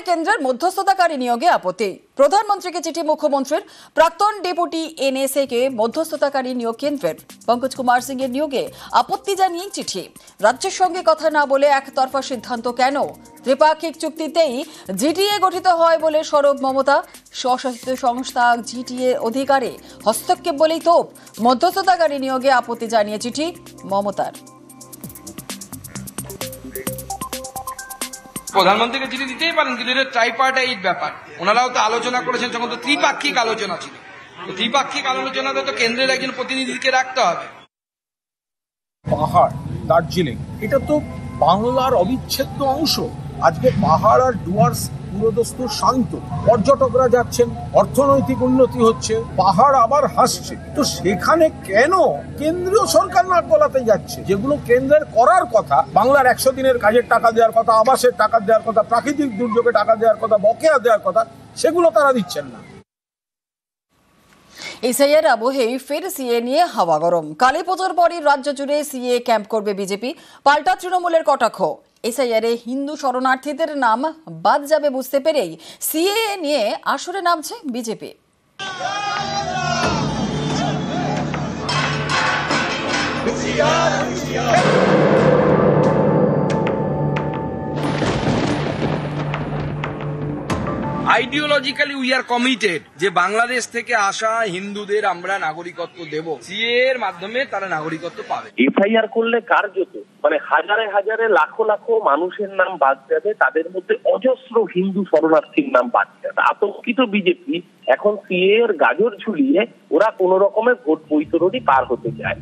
কেন্দ্রের মধ্যস্থতাকারী নিয়োগে আপত্তি। প্রধানমন্ত্রীকে চিঠি মুখ্যমন্ত্রীর। প্রাক্তন ডেপুটি এনএসএ কে মধ্যস্থতাকারী নিয়োগ কেন্দ্রের। পঙ্কজ কুমার সিং এর নিয়োগে আপত্তি জানিয়ে চিঠি। রাজ্যের সঙ্গে কথা না বলে একতরফা সিদ্ধান্ত কেন? ত্রিপাক্ষিক চুক্তিতেই জিটিএ গঠিত হয় বলে সরব মমতা। স্বশাসিত সংস্থা জিটিএ অধিকারে হস্তক্ষেপ বলেই তোপ। মধ্যস্থতাকারী নিয়োগে আপত্তি জানিয়ে চিঠি মমতার। প্রধানমন্ত্রীকে চিঠি দিতেই পারেন, কিন্তু এটা ট্রাইপার্টাইট ব্যাপার। ওনারাও তো আলোচনা করেছেন, যখন তো ত্রিপাক্ষিক আলোচনা ছিল। ত্রিপাক্ষিক আলোচনাতে তো কেন্দ্রের একজন প্রতিনিধিকে রাখতে হবে। পাহাড়, দার্জিলিং, এটা তো বাংলার অবিচ্ছেদ্য অংশ। আজকে পাহাড় আর ডুয়ার্স পুরোদস্তুর শান্ত, পর্যটকরা যাচ্ছেন, অর্থনৈতিক উন্নতি হচ্ছে, পাহাড় আবার হাসছে। তো সেখানে কেন কেন্দ্রীয় সরকার নাক গলাতে যাচ্ছে? যেগুলো কেন্দ্রের করার কথা, বাংলার 100 দিনের কাজের টাকা দেওয়ার কথা, আবাসের টাকা দেওয়ার কথা, প্রাকৃতিক দুর্যোগে টাকা দেওয়ার কথা, বকেয়া দেওয়ার কথা, সেগুলো তারা দিচ্ছেন না। এসআইআর আবহেই ফের সিএ নিয়ে হাওয়া গরম। কালী পুজোর পরই রাজ্য জুড়ে সিএ ক্যাম্প করবে বিজেপি। পাল্টা তৃণমূলের কটাক্ষ। এসআইআরে হিন্দু শরণার্থীদের নাম বাদ যাবে বুঝতে পেরেই সিএ নিয়ে আসরে নামছে BJP. Ideologically we are committed যে বাংলাদেশ থেকে আসা হিন্দুদের আমরা নাগরিকত্ব দেব। সিএ এর মাধ্যমে তারা নাগরিকত্ব পাবে। এফআইআর করলে কার্যত হাজারে হাজারে লাখো লাখো মানুষের নাম বাদ যাবে, তাদের মধ্যে অজস্র হিন্দু শরণার্থীর নাম বাদ যাবে। আতঙ্কিত বিজেপি এখন সিএ এর গাজর ঝুলিয়ে ওরা কোন রকমের ভোট বৈতরণী পার হতে চায়।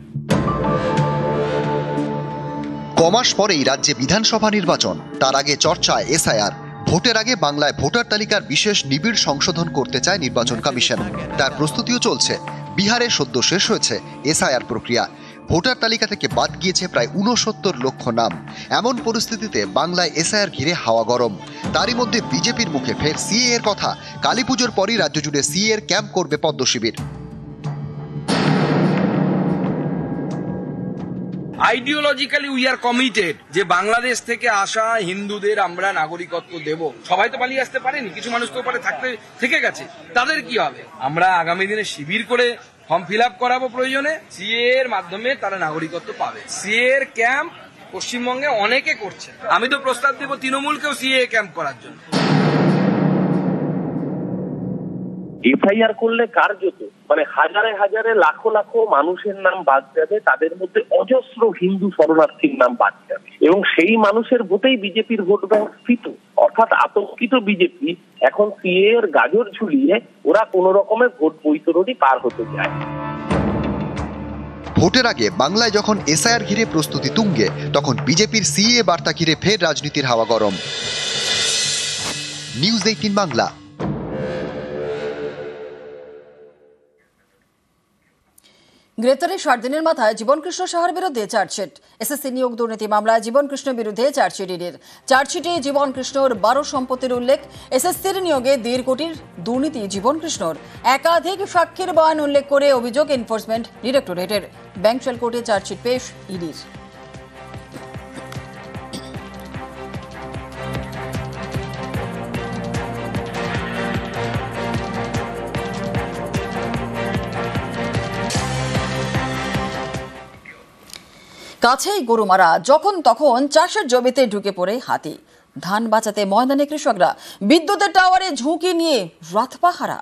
কমাস পরেই রাজ্যে বিধানসভা নির্বাচন, তার আগে চর্চায় এসআইআর। ভোটের আগে বাংলায় ভোটার তালিকার বিশেষ নিবিড় সংশোধন করতে চায় নির্বাচন কমিশন। তার প্রস্তুতিও চলছে। বিহারে সদ্য শেষ হয়েছে এসআইআর প্রক্রিয়া। ভোটার তালিকা থেকে বাদ গিয়েছে প্রায় 69 লক্ষ নাম। এমন পরিস্থিতিতে বাংলায় এসআইআর ঘিরে হাওয়া গরম। তারই মধ্যে বিজেপির মুখে ফের সিএ এর কথা। কালী পুজোর পরই রাজ্য জুড়ে সিএ এর ক্যাম্প করবে পদ্ম শিবির। আইডিওলজিক্যালি উই আর কমিটেড যে বাংলাদেশ থেকে আসা হিন্দুদের আমরা নাগরিকত্ব দেব। সবাই তো পালিয়ে আসতে পারেনি, কিছু মানুষ তো পারে থাকতে থেকে গেছে, তাদের কি হবে? আমরা আগামী দিনে শিবির করে ফর্ম ফিল আপ করাবো, প্রয়োজনে সিএ এর মাধ্যমে তারা নাগরিকত্ব পাবে। সিএ এর ক্যাম্প পশ্চিমবঙ্গে অনেকে করছে। আমি তো প্রস্তাব দেব তৃণমূলকেও সিএ ক্যাম্প করার জন্য। এফআইআর করলে কার্যত হাজারে হাজারে লাখো লাখো মানুষের নাম বাদ যাবে, তাদের মধ্যে অজস্র হিন্দু শরণার্থীর নাম বাদ যাবে, এবং সেই মানুষের ভোটেই বিজেপির ভোট ব্যাংক স্থিত। অর্থাৎ আতঙ্কিত বিজেপি এখন সিএ এর গাজর ঝুলিয়ে ওরা কোন রকমের ভোট বৈতরণী পার হতে চায়। ভোটের আগে বাংলায় যখন এসআইআর ঘিরে প্রস্তুতি তুঙ্গে, তখন বিজেপির সিএ বার্তা ঘিরে ফের রাজনীতির হাওয়া গরম। নিউজ 18 বাংলা। গ্রেপ্তারের 60 দিনের মাথায় জীবনকৃষ্ণ সাহার বিরুদ্ধে চার্জশিট। এসএসসি নিয়োগ দুর্নীতি মামলায় জীবনকৃষ্ণের বিরুদ্ধে চার্জশিট ইডির। চার্জশিটে জীবনকৃষ্ণর 12 সম্পত্তির উল্লেখ। এসএসসির নিয়োগে 1.5 কোটির দুর্নীতি জীবনকৃষ্ণর। একাধিক সাক্ষীর বয়ান উল্লেখ করে অভিযোগ এনফোর্সমেন্ট ডিরেক্টরেটের। ব্যাংকশাল কোর্টে চার্জশিট পেশ ইডির। কাছেই গরু মারা, যখন তখন চাষের জমিতে ঢুকে পড়ে হাতি। ধান বাঁচাতে ময়দানে কৃষকরা। বিদ্যুতের টাওয়ারে ঝুঁকি নিয়ে রাত পাহারা।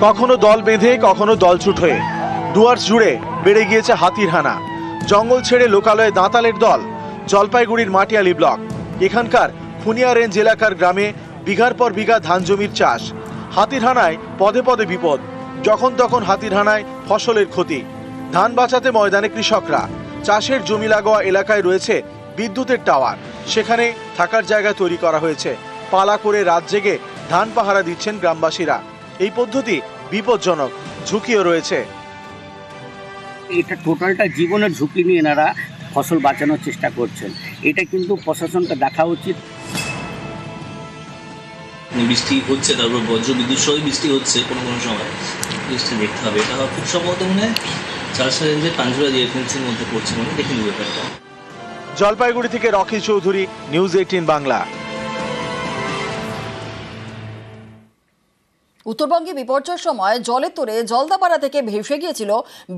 কখনো দল বেঁধে, কখনো দলছুট হয়ে ডুয়ার্স জুড়ে বেড়ে গিয়েছে হাতির হানা। জঙ্গল ছেড়ে লোকালয়ে দাঁতালের দল। জলপাইগুড়ির মাটিয়ালি ব্লক, এখানকার ফুনিয়া রেঞ্জ এলাকার গ্রামে বিঘার পর বিঘা ধান জমির চাষ। হাতির হানায় পদে পদে বিপদ। যখন তখন হাতির হানায় ফসলের ক্ষতি। ধান বাঁচাতে ময়দানে কৃষকরা। চাষের জমি লাগোয়া এলাকায় রয়েছে বিদ্যুতের টাওয়ার, সেখানে থাকার জায়গা তৈরি করা হয়েছে। পালা করে রাত জেগে ধান পাহারা দিচ্ছেন গ্রামবাসীরা। এই পদ্ধতি বিপজ্জনক, ঝুঁকিও রয়েছে। এটা টোটালটা জীবনের ঝুঁকি নিয়ে এনারা ফসল বাঁচানোর চেষ্টা করছেন। এটা কিন্তু প্রশাসনকে দেখা উচিত। বৃষ্টি হচ্ছে, তারপর বজ্র বিদ্যুৎ সহ বৃষ্টি হচ্ছে কোনো কোনো সময়, লিস্টে দেখতে হবে। এটা খুব সম্ভবত মনে হয় চালসা রেঞ্জের পাঞ্জুরা এজেন্সির মধ্যে পড়ছে, মানে দেখে নিব ব্যাপারটা। জলপাইগুড়ি থেকে রকি চৌধুরী, নিউজ 18 বাংলা। উত্তরবঙ্গে বিপর্যয়ের সময় জলের তোড়ে জলদাপাড়া থেকে ভেসে গিয়েছিল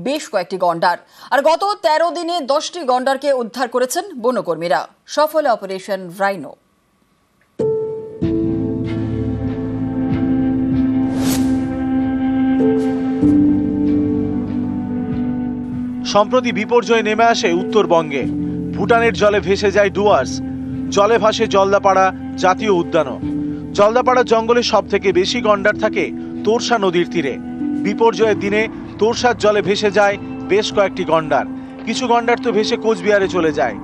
বেশ কয়েকটি গন্ডার। আর গত 13 দিনে 10টি গন্ডারকে উদ্ধার করেছেন বনকর্মীরা। সফল অপারেশন রাইনো। সম্প্রতি বিপর্যয় নেমে আসে উত্তরবঙ্গে। ভুটানের জলে ভেসে যায় ডুয়ার্স, জলে ভাসে জলদাপাড়া জাতীয় উদ্যানও। জলদাপাড়া জঙ্গলে সব থেকে বেশি গন্ডার থাকে তোরসা নদীর তীরে। বিপর্যয়ের দিনে তোরসার জলে ভেসে যায় বেশ কয়েকটি গন্ডার। কিছু গন্ডার তো ভেসে কোচবিহারে চলে যায়।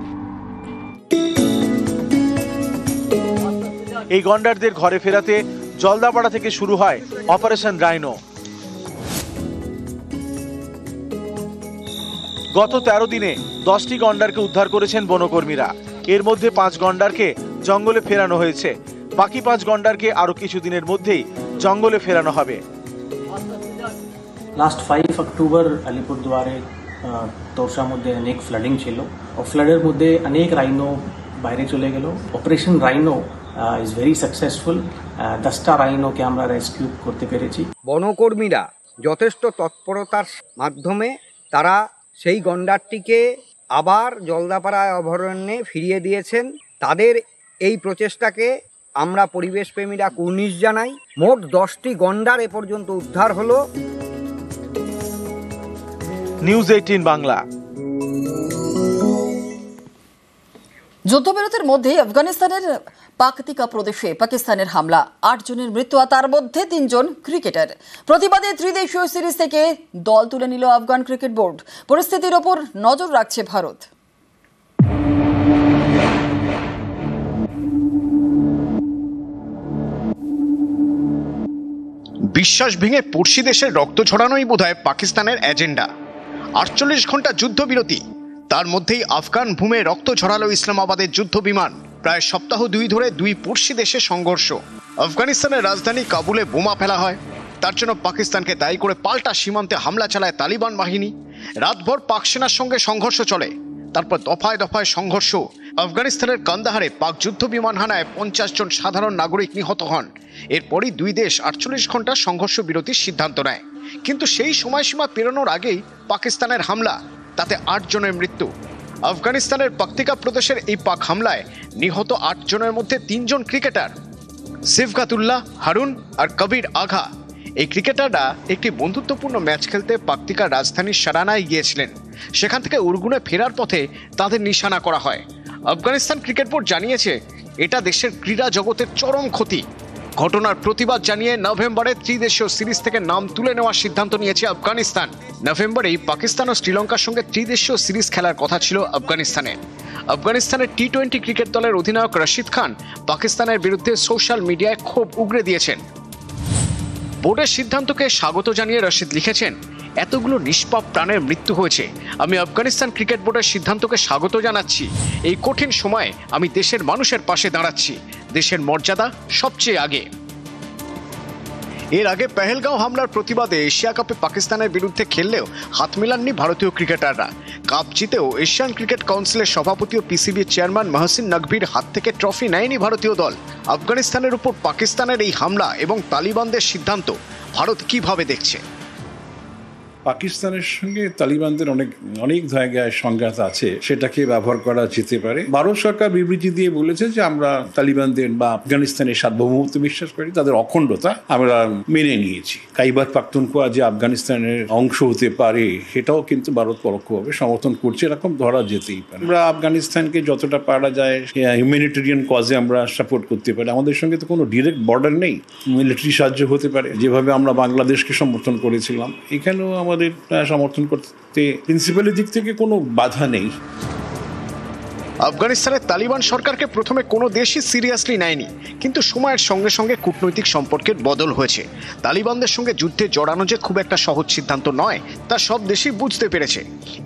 এই গন্ডারদের ঘরে ফেরাতে জলদাপাড়া থেকে শুরু হয় অপারেশন রাইনো। গত 13 দিনে 10টি গন্ডারকে উদ্ধার করেছেন বনকর্মীরা। এর মধ্যে 5 গন্ডারকে জঙ্গলে ফেরানো হয়েছে। বাকি 5 গন্ডারকে আরো কিছুদিনের মধ্যেই জঙ্গলে ফেরানো হবে। লাস্ট 5 অক্টোবর আলিপুরদুয়ারে তোরসা মধ্যে অনেক ফ্লাডিং ছিল। ফ্লাডের মধ্যে অনেক রাইনো বাইরে চলে গেল। Operation rhino is very successful. 10টা রাইনোকে আমরা রেস্কিউ করতে পেরেছি। বনকর্মীরা যথেষ্ট তৎপরতার মাধ্যমে তারা সেই গন্ডারটিকে আবার জলদাপাড়া অভয়ারণ্যে ফিরিয়ে দিয়েছেন। তাদের এই প্রচেষ্টাকে আমরা পরিবেশপ্রেমীরা কুর্নিশ জানাই। মোট 10টি গন্ডার এ পর্যন্ত উদ্ধার হলো। নিউজ 18 বাংলা। যুদ্ধবিরতির মধ্যে আফগানিস্তানের পাকতিকা প্রদেশে পাকিস্তানের হামলা, 8 জনের মৃত্যু, তার মধ্যে 3 জন ক্রিকেটার। প্রতিবাদে ত্রিদেশীয় সিরিজ থেকে দল তুলে নিল আফগান ক্রিকেট বোর্ড। পরিস্থিতির ওপর নজর রাখছে ভারত। বিশ্বাস ভেঙে পড়শি দেশের রক্ত ঝরানোই বোধহয় পাকিস্তানের এজেন্ডা। 48 ঘন্টা যুদ্ধবিরতি, তার মধ্যেই আফগান ভূমে রক্ত ঝরালো ইসলামাবাদের যুদ্ধ বিমান। প্রায় সপ্তাহ 2 ধরে 2 পড়শি দেশে সংঘর্ষ। আফগানিস্তানের রাজধানী কাবুলে বোমা ফেলা হয়। তার জন্য পাকিস্তানকে দায়ী করে পাল্টা সীমান্তে হামলা চালায় তালিবান বাহিনী। রাতভর পাক সেনার সঙ্গে সংঘর্ষ চলে। তারপর দফায় দফায় সংঘর্ষ। আফগানিস্তানের কান্দাহারে পাক যুদ্ধ বিমান হানায় 50 জন সাধারণ নাগরিক নিহত হন। এরপরই 2 দেশ 48 ঘন্টা সংঘর্ষ বিরতির সিদ্ধান্ত নেয়। কিন্তু সেই সময়সীমা পেরোনোর আগেই পাকিস্তানের হামলা, তাতে 8 জনের মৃত্যু। আফগানিস্তানের পাকতিকা প্রদেশের এই পাক হামলায় নিহত 8 জনের মধ্যে 3 জন ক্রিকেটার, সিফগাতুল্লাহ, হারুন আর কবির আঘা। এই ক্রিকেটাররা একটি বন্ধুত্বপূর্ণ ম্যাচ খেলতে পাকতিকার রাজধানী সারানায় গিয়েছিলেন। সেখান থেকে উরগুনে ফেরার পথে তাদের নিশানা করা হয়। আফগানিস্তান ক্রিকেট বোর্ড জানিয়েছে এটা দেশের ক্রীড়া জগতের চরম ক্ষতি। ঘটনার প্রতিবাদ জানিয়ে নভেম্বরে ত্রিদেশীয় সিরিজ থেকে নাম তুলে নেওয়ার সিদ্ধান্ত নিয়েছে আফগানিস্তান। নভেম্বরেই পাকিস্তান ও শ্রীলঙ্কার সঙ্গে ত্রিদেশীয় সিরিজ খেলার কথা ছিল আফগানিস্তানের। আফগানিস্তানের টি-20 ক্রিকেট দলের অধিনায়ক রশিদ খান পাকিস্তানের বিরুদ্ধে সোশ্যাল মিডিয়ায় ক্ষোভ উগরে দিয়েছেন। বোর্ডের সিদ্ধান্তকে স্বাগত জানিয়ে রশিদ লিখেছেন, এতগুলো নিষ্পাপ প্রাণের মৃত্যু হয়েছে। আমি আফগানিস্তান ক্রিকেট বোর্ডের সিদ্ধান্তকে স্বাগত জানাচ্ছি। এই কঠিন সময়ে আমি দেশের মানুষের পাশে দাঁড়াচ্ছি। দেশের মর্যাদা সবচেয়ে আগে। এর আগে পেহেলগাঁও হামলার প্রতিবাদে এশিয়া কাপে পাকিস্তানের বিরুদ্ধে খেললেও হাত মেলাননি ভারতীয় ক্রিকেটাররা। কাপ জিতেও এশিয়ান ক্রিকেট কাউন্সিলের সভাপতি ও পিসিবির চেয়ারম্যান মহসিন নকভির হাত থেকে ট্রফি নেয়নি ভারতীয় দল। আফগানিস্তানের উপর পাকিস্তানের এই হামলা এবং তালিবানদের সিদ্ধান্ত ভারত কিভাবে দেখছে? পাকিস্তানের সঙ্গে তালিবানদের অনেক জায়গায় সংঘাত আছে, সেটাকে ব্যবহার করা যেতে পারে। ভারত সরকার বিবৃতি দিয়ে বলেছে যে আমরা তালিবানদের বা আফগানিস্তানের সার্বভৌমত্ব বিশ্বাস করি, তাদের অখণ্ডতা আমরা মেনে নিয়েছি। খাইবার পাখতুনখোয়া যে আফগানিস্তানের অংশ হতে পারে সেটাও কিন্তু ভারত পরোক্ষভাবে সমর্থন করছে, এরকম ধরা যেতেই পারে। আমরা আফগানিস্তানকে যতটা পারা যায় হিউম্যানিটেরিয়ান কজে আমরা সাপোর্ট করতে পারি। আমাদের সঙ্গে তো কোনো ডিরেক্ট বর্ডার নেই, মিলিটারি সাহায্য হতে পারে। যেভাবে আমরা বাংলাদেশকে সমর্থন করেছিলাম, এখানেও আমাদের সমর্থন করতে প্রিন্সিপালের দিক থেকে কোনো বাধা নেই। আফগানিস্তানের তালিবান সরকারকে প্রথমে কোনো দেশই সিরিয়াসলি নেয়নি, কিন্তু সময়ের সঙ্গে সঙ্গে কূটনৈতিক সম্পর্কের বদল হয়েছে। তালিবানদের সঙ্গে যুদ্ধে জড়ানো যে খুব একটা সহজ সিদ্ধান্ত নয়, তা সব দেশই বুঝতে পেরেছে।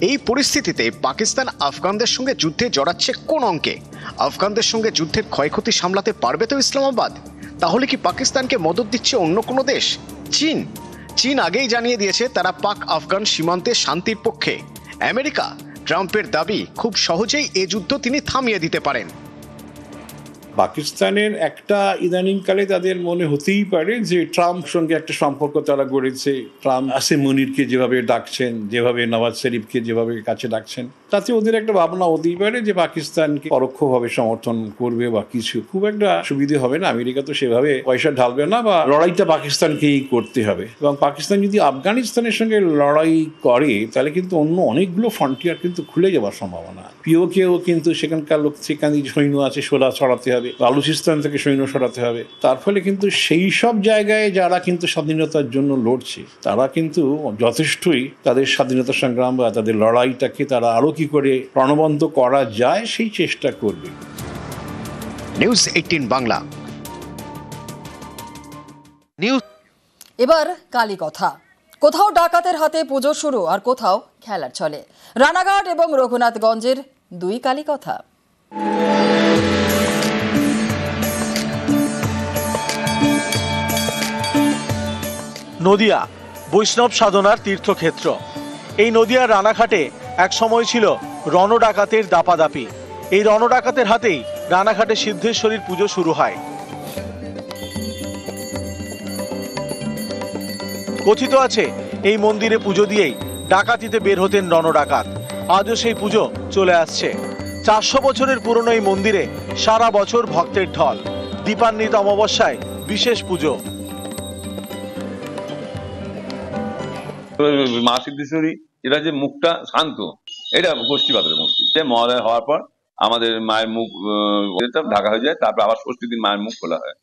এই পরিস্থিতিতে পাকিস্তান আফগানদের সঙ্গে যুদ্ধে জড়াচ্ছে কোন অঙ্কে? আফগানদের সঙ্গে যুদ্ধের ক্ষয়ক্ষতি সামলাতে পারবে তো ইসলামাবাদ? তাহলে কি পাকিস্তানকে মদদ দিচ্ছে অন্য কোনো দেশ? চীন? চীন আগেই জানিয়ে দিয়েছে তারা পাক আফগান সীমান্তে শান্তির পক্ষে। আমেরিকা ট্রাম্পের দাবি খুব সহজেই এ যুদ্ধ তিনি থামিয়ে দিতে পারেন। পাকিস্তানের একটা ইদানিংকালে তাদের মনে হতেই পারে যে ট্রাম্প সঙ্গে একটা সম্পর্ক তারা গড়েছে। ট্রাম্প আসিম মুনিরকে যেভাবে ডাকছেন, যেভাবে নওয়াজ শরীফকে যেভাবে কাছে ডাকছেন, তাতে ওদের একটা ভাবনা হতেই পারে যে পাকিস্তানকে পরোক্ষভাবে সমর্থন করবে বা কিছু। খুব একটা সুবিধে হবে না, আমেরিকা তো সেভাবে পয়সা ঢালবে না, বা লড়াইটা পাকিস্তানকেই করতে হবে। এবং পাকিস্তান যদি আফগানিস্তানের সঙ্গে লড়াই করে তাহলে কিন্তু অন্য অনেকগুলো ফ্রন্টিয়ার কিন্তু খুলে যাওয়ার সম্ভাবনা। পিওকেও কিন্তু সেখানকার লোক, সেখানে সৈন্য আছে ছড়াতে হবে, বালুচিস্তান থেকে সৈন্য সরাতে হবে। তার ফলে কিন্তু সেই সব জায়গায় যারা কিন্তু স্বাধীনতার জন্য লড়ছে তারা কিন্তু যথেষ্টই তাদের স্বাধীনতা সংগ্রাম বা তাদের লড়াইটাকে তারা আরো কি করে প্রাণবন্ত করা যায় সেই চেষ্টা করবে। নিউজ 18 বাংলা। এবার কালী কথা। কোথাও ডাকাতের হাতে পুজো শুরু, আর কোথাও খেলার চলে। রানাঘাট এবং রঘুনাথগঞ্জের দুই কালী কথা। নদিয়া বৈষ্ণব সাধনার তীর্থক্ষেত্র। এই নদিয়ার রানাঘাটে এক সময় ছিল রণডাকাতের দাপাদাপি। এই রণডাকাতের হাতেই রানাঘাটে সিদ্ধেশ্বরীর পুজো শুরু হয়। কথিত আছে এই মন্দিরে পুজো দিয়েই ডাকাতিতে বের হতেন রণডাকাত। আজও সেই পুজো চলে আসছে। 400 বছরের পুরনো এই মন্দিরে সারা বছর ভক্তের ঢল। দীপান্বিত অমাবস্যায় বিশেষ পুজো। মা সিদ্ধেশ্বরী, এটা যে মুখটা শান্ত, এটা গোষ্ঠীপাতের মূর্তি। মহালয় হওয়ার পর আমাদের মায়ের মুখ ঢাকা হয়ে যায়, তারপর আবার ষষ্ঠীর দিন মায়ের মুখ খোলা হয়।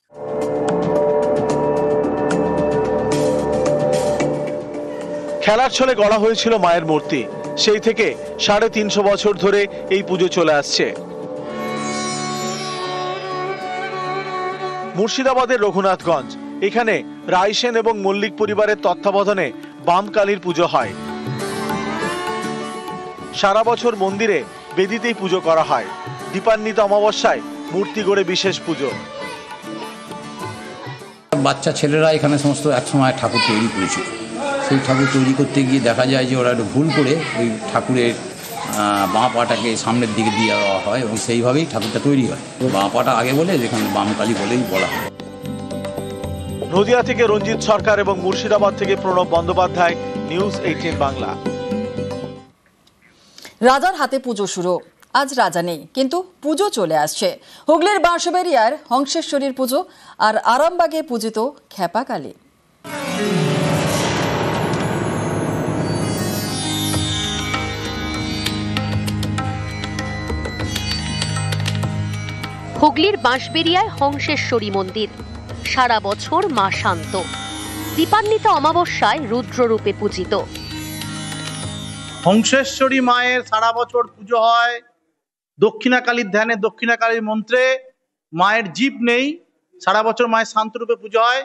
খেলার ছলে গড়া হয়েছিল মায়ের মূর্তি। সেই থেকে 350 বছর ধরে এই পুজো চলে আসছে। মুর্শিদাবাদের রঘুনাথগঞ্জ, এখানে রায়সেন এবং মল্লিক পরিবারের তত্ত্বাবধানে বামকালীর পুজো হয়। সারা বছর মন্দিরে বেদিতেই পুজো করা হয়। দীপান্বিত অমাবস্যায় মূর্তি গড়ে বিশেষ পুজো। বাচ্চা ছেলেরা এখানে সমস্ত একসময় ঠাকুর তৈরি করেছিল। সেই ঠাকুর তৈরি করতে গিয়ে দেখা যায় যে ওরা একটু ভুল করে ওই ঠাকুরের বাঁ পাটাকে সামনের দিকে দিয়ে দেওয়া হয় এবং সেইভাবেই ঠাকুরটা তৈরি হয়। বাঁ পাটা আগে বলে যেখানে বামকালী বলেই বলা হয়। নদিয়া থেকে রঞ্জিত সরকার এবং মুর্শিদাবাদ থেকে প্রণব বন্দ্যোপাধ্যায়, নিউজ 18 বাংলা। রাজার হাতে পুজো শুরু। আজ রাজা নেই, কিন্তু পুজো চলে আসছে। হুগলির বাঁশবেড়িয়ার হংসেশ্বরীর পুজো, আর আরামবাগে পূজিত খেপাকালী। হুগলির বাঁশবেড়িয়ায় হংসেশ্বরী মন্দির। সারা বছর মা শান্ত। দীপান্বিত অমাবস্যায় রুদ্ররূপে পূজিত। হংসেশ্বরী মায়ের সারা বছর পুজো হয়। দক্ষিণাকালীর ধ্যানে, দক্ষিণাকালীর মন্ত্রে মায়ের জীব নেই। সারা বছর মায়ের শান্তরূপে পুজো হয়।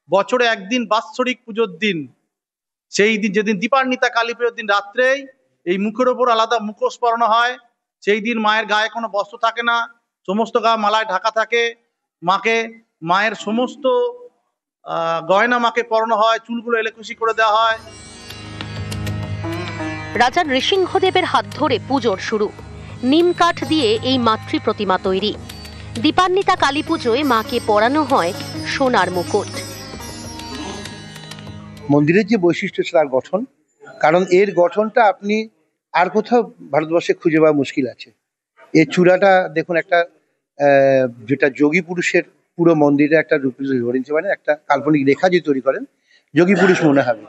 বছরে একদিন বাৎসরিক পুজোর দিন, সেই দিন যেদিন দীপান্বিতা কালী পুজোর দিন রাত্রেই এই মুখের ওপর আলাদা মুখোশ পরানো হয়। সেই দিন মায়ের গায়ে কোনো বস্ত্র থাকে না, সমস্ত গা মালায় ঢাকা থাকে। মায়ের সমস্ত গয়না মাকে পরানো হয়, চুলগুলো এলেকুশি করে দেওয়া হয়। রাজা নৃসিংহদেবের হাত ধরে পুজোর শুরু। নিম কাঠ দিয়ে এই মাতৃ প্রতিমা তৈরি। দীপান্বিতা কালী পুজোয় মাকে পরানো হয় সোনার মুকুট। মন্দিরের যে বৈশিষ্ট্য তার গঠন, কারণ এর গঠনটা আপনি আর কোথাও ভারতবর্ষে খুঁজে পাওয়া মুশকিল আছে। এর চূড়াটা দেখুন, একটা যেটা যোগী পুরুষের পুরো মন্দিরে একটা রূপ ধরে নিতে পারেন, একটা কাল্পনিক রেখা যে তৈরি করেন যোগী পুরুষ মনে হবে।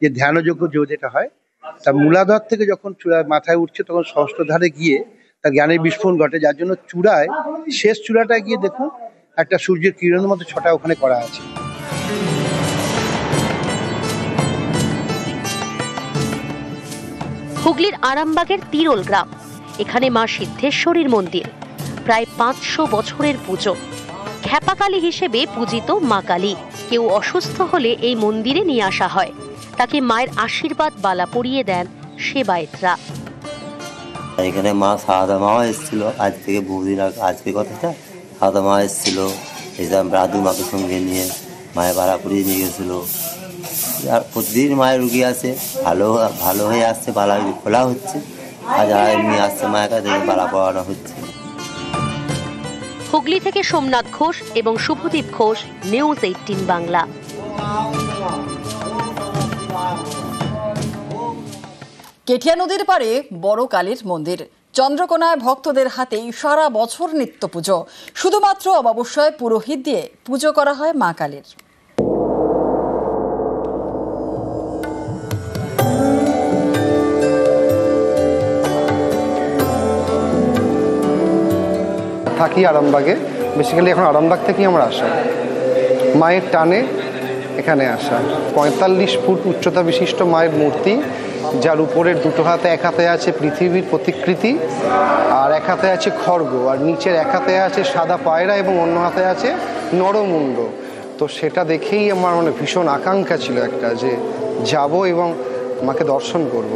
যে ধ্যানযোগ্য যেটা হয়, তা মূলাধার থেকে যখন চূড়া মাথায় উঠছে তখন ষষ্ঠধারে গিয়ে তার জ্ঞানের বিস্ফোরণ ঘটে, যার জন্য চূড়ায় শেষ চূড়াটায় গিয়ে দেখুন একটা সূর্যের কিরণের মতো ছটা ওখানে করা আছে। হুগলির আরামবাগের তিরোল গ্রাম, এখানে মা সিদ্ধেশ্বরীর মন্দির। প্রায় 500 বছরের পুজো। খেপাকালী হিসেবে পূজিত মা কালী। কেউ অসুস্থ হলে এই মন্দিরে নিয়ে আসা হয়। তাকে মায়ের আশীর্বাদ বালা পরিয়ে দেন সেবায়েতরা। এখানে মা সারদা মা এসেছিল আজ থেকে বহুদিন আগে। আজকে কথাটা সারদা মা এসেছিল, এই যে রাধু মাকে সঙ্গে নিয়ে মায়ের বালা পরিয়ে নিয়ে গেছিল। আর প্রতিদিন মায়ের রুগী আসে, ভালো হয়ে আসছে, বালা খোলা হচ্ছে, আর যারা এমনি আসছে মায়ের কাছে বালা পড়ানো হচ্ছে। হুগলি থেকে সোমনাথ ঘোষ এবং শুভদীপ ঘোষ, নিউজ 18 বাংলা। কেঠিয়া নদীর পাড়ে বড় কালীর মন্দির। চন্দ্রকোনায় ভক্তদের হাতেই সারা বছর নিত্য পুজো। শুধুমাত্র অমাবস্যায় পুরোহিত দিয়ে পুজো করা হয় মা কালীর। থাকি আরামবাগে, বেসিক্যালি এখন আরামবাগ থেকেই আমরা আসা, মায়ের টানে এখানে আসা। 45 ফুট উচ্চতা বিশিষ্ট মায়ের মূর্তি, যার উপরের দুটো হাতে, এক হাতে আছে পৃথিবীর প্রতিকৃতি আর এক হাতে আছে খড়গ, আর নিচের এক হাতে আছে সাদা পায়রা এবং অন্য হাতে আছে নরমুণ্ড। তো সেটা দেখেই আমার মানে ভীষণ আকাঙ্ক্ষা ছিল একটা, যে যাব এবং মাকে দর্শন করব।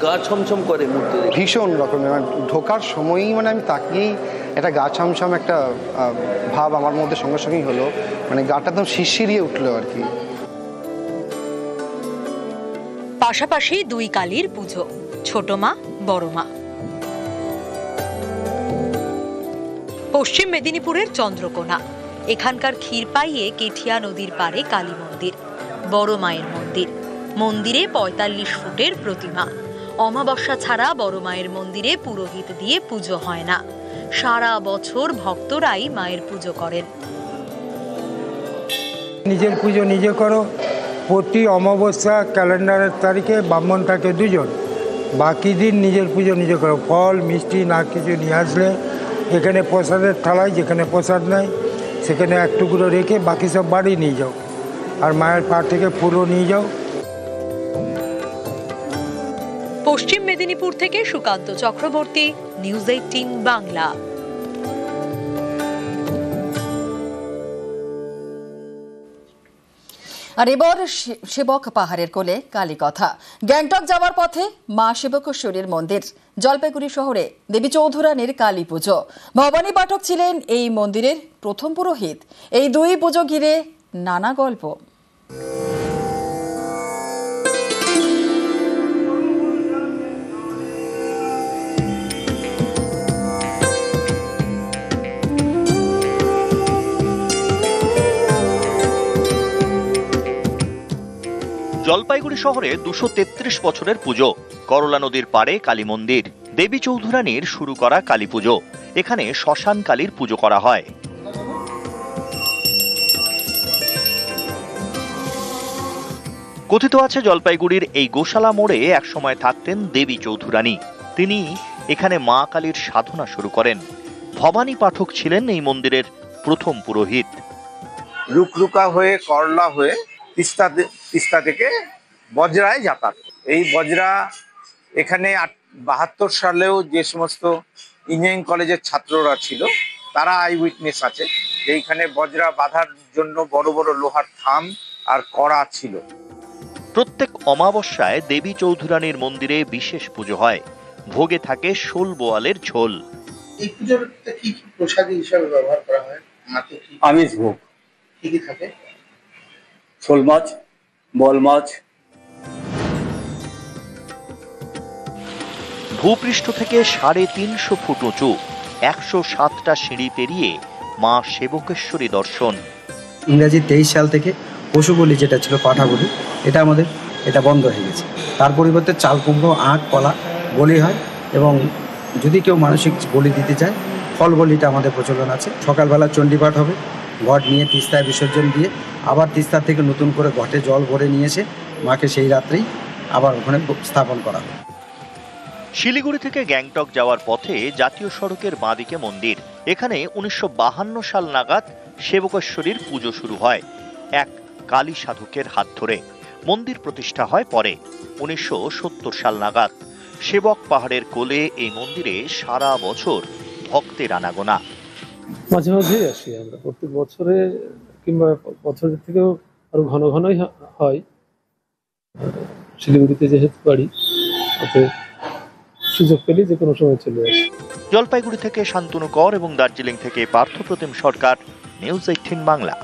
গা ছমছম করে মূর্তি, ভীষণ রকমের, মানে ঢোকার সময়ই মানে আমি তাকিয়েই একটা গা ছমছম একটা ভাব আমার মধ্যে সঙ্গে সঙ্গেই হলো, মানে গাটা একদম শিরশিরিয়ে উঠলো আর কি। পাশাপাশি দুই কালীর পুজো, ছোট মা, বড় মা। পশ্চিম মেদিনীপুরের চন্দ্রকোনা, এখানকার ক্ষীরপাইয়ে কেঠিয়া নদীর পাড়ে কালী মন্দির, বড় মায়ের মন্দির। মন্দিরে 45 ফুটের প্রতিমা। অমাবস্যা ছাড়া বড় মায়ের মন্দিরে পুরোহিত দিয়ে পুজো হয় না। সারা বছর ভক্তরাই মায়ের পুজো করেন। নিজের পুজো নিজে করো। প্রতি অমাবস্যা ক্যালেন্ডারের তারিখে ব্রাহ্মণ থাকে 2 জন, বাকি দিন নিজের পুজো নিজে করো। ফল মিষ্টি না কিছু নিয়ে আসলে এখানে প্রসাদের থালায়, যেখানে প্রসাদ নেয় সেখানে এক টুকরো রেখে বাকি সব বাড়ি নিয়ে যাও, আর মায়ের পা থেকে ফুলও নিয়ে যাও। পশ্চিম মেদিনীপুর থেকে সুকান্ত চক্রবর্তী, নিউজ 18 বাংলা। আর এবার সেবক পাহাড়ের কোলে কালী কথা। গ্যাংটক যাওয়ার পথে মা সেবকেশ্বরীর মন্দির। জলপাইগুড়ি শহরে দেবী চৌধুরানীর কালী পুজো। ভবানী পাঠক ছিলেন এই মন্দিরের প্রথম পুরোহিত। এই দুই পুজো ঘিরে নানা গল্প। জলপাইগুড়ি শহরে 233 বছরের পুজো। করলা নদীর পাড়ে কালী মন্দির। দেবী চৌধুরানীর শুরু করা কালী পুজো। এখানে শ্মশান কালীর পুজো করা হয়। কথিত আছে জলপাইগুড়ির এই গোশালা মোড়ে একসময় থাকতেন দেবী চৌধুরানী। তিনি এখানে মা কালীর সাধনা শুরু করেন। ভবানী পাঠক ছিলেন এই মন্দিরের প্রথম পুরোহিত। রুকরুকা হয়ে করলা হয়ে তিস্তা থেকে বজরায় যাতায়াত। এই বজরা এখানে 72 সালেও যে সমস্ত ইঞ্জিনিয়ারিং কলেজের ছাত্ররা ছিল তারা আই উইটনেস আছে যে এইখানে বজরা বাঁধার জন্য বড় বড় লোহার থাম আর কড়া ছিল। প্রত্যেক অমাবস্যায় দেবী চৌধুরানীর মন্দিরে বিশেষ পুজো হয়। ভোগে থাকে শোল বোয়ালের ঝোল। এই পুজোতে কি কি প্রসাদী হিসাবে ব্যবহার করা হয়? আমিষ ভোগ। কি কি থাকে? শোল মাছ, বল মাছ। ভূপৃষ্ঠ থেকে 350 ফুট উঁচু 107টা সিঁড়ি পেরিয়ে মা সেবকেশ্বরী দর্শন। ইংরাজি 23 সাল থেকে পশু বলি যেটা ছিল পাঠা বলি, এটা বন্ধ হয়ে গেছে। তার পরিবর্তে চাল কুমড়ো, আখ, কলা বলি হয়, এবং যদি কেউ মানসিক বলি দিতে চায় ফল বলিটা আমাদের প্রচলন আছে। সকালবেলা চণ্ডীপাঠ হবে, ঘট নিয়ে তিস্তায় বিসর্জন দিয়ে আবার তিস্তা থেকে নতুন করে ঘটে জল ভরে নিয়ে এসে মাকে সেই রাত্রেই আবার ওখানে স্থাপন করা হয়। শিলিগুড়ি থেকে গ্যাংটক যাওয়ার পথে জাতীয় সড়কের বাঁদিকে মন্দির। এখানে 1952 সাল নাগাদ সেবকেশ্বরীর পুজো শুরু হয় এক কালী সাধকের হাত ধরে। মন্দির প্রতিষ্ঠা হয় পরে 1970 সাল নাগাদ। সেবক পাহাড়ের কোলে এই মন্দিরে সারা বছর ভক্তের আনাগোনা। মাঝে মাঝেই আসি আমরা, প্রত্যেক বছরে কিংবা বছরের থেকেও আরো ঘন ঘনই হয়। শিলিগুড়িতে যেহেতু বাড়ি, সুযোগ পেলে যে কোনো সময় চলে আসি। জলপাইগুড়ি থেকে শান্তনু কর এবং দার্জিলিং থেকে পার্থপ্রতিম সরকার, নিউজ 18 বাংলা।